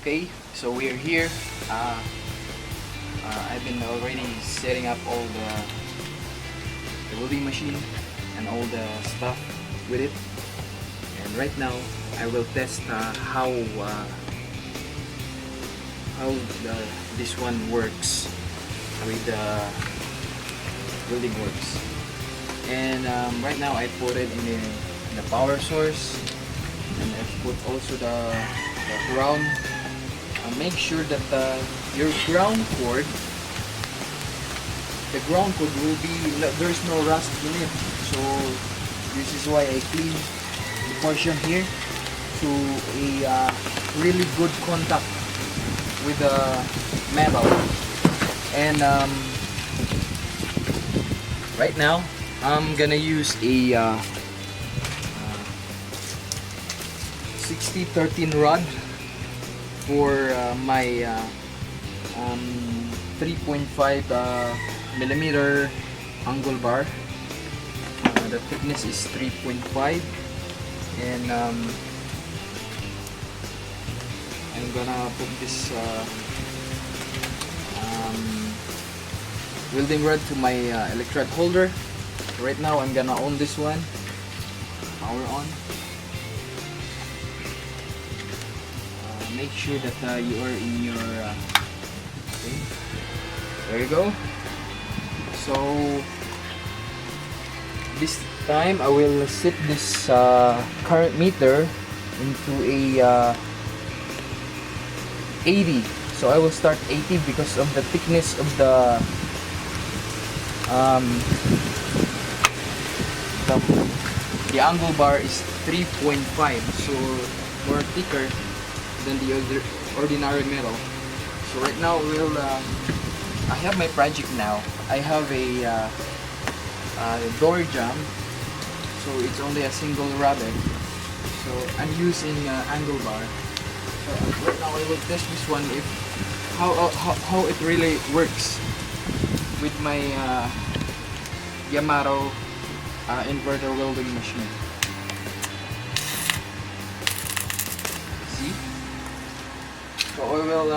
Okay, so we're here. I've been already setting up all the welding machine and all the stuff with it, and right now I will test how this one works with the welding works. And right now I put it in the power source, and I put also the ground. Make sure that your ground cord, will be, there's no rust in it. So this is why I clean the portion here to a really good contact with the metal. And right now I'm gonna use a 60-13 rod for my 3.5 millimeter angle bar. The thickness is 3.5, and I'm gonna put this welding rod to my electrode holder. So right now I'm gonna on this one, power on. Make sure that you are in your okay. There you go. So this time I will set this current meter into a 80. So I will start 80 because of the thickness of the angle bar is 3.5, so more thicker than the other ordinary metal. So right now I have my project now. I have a door jamb, so it's only a single rabbet. So I'm using angle bar. So right now I will test this one, if how it really works with my YAMATO inverter welding machine. See? So I will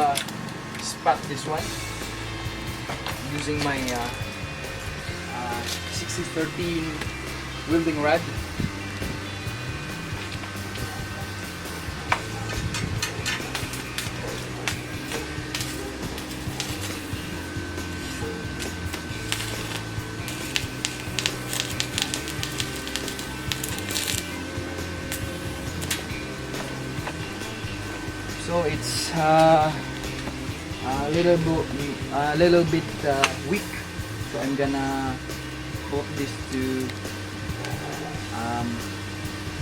spot this one using my 60-13 welding rod. So it's a little bit weak, so I'm gonna put this to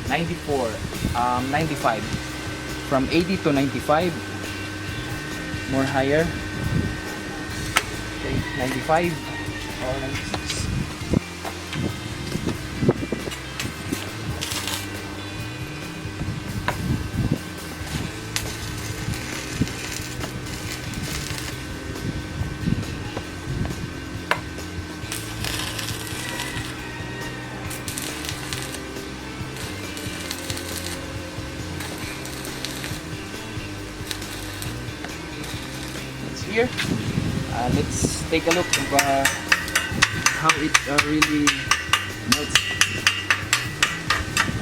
95, from 80 to 95, more higher. Okay, 95 or 96. Here, let's take a look of how it really melts.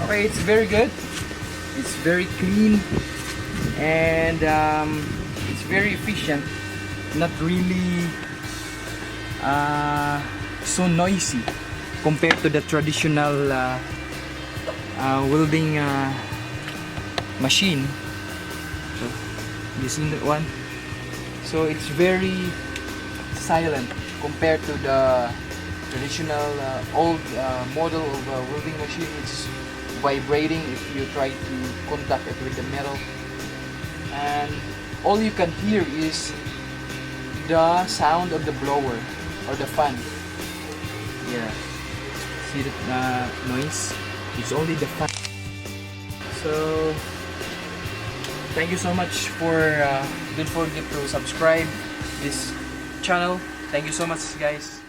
Okay, it's very good. It's very clean, and it's very efficient. Not really so noisy compared to the traditional welding machine. So, you seen that one? So it's very silent compared to the traditional old model of welding machine. It's vibrating if you try to contact it with the metal, and all you can hear is the sound of the blower or the fan. Yeah, see that noise? It's only the fan. So thank you so much for don't forget to subscribe this channel. Thank you so much, guys.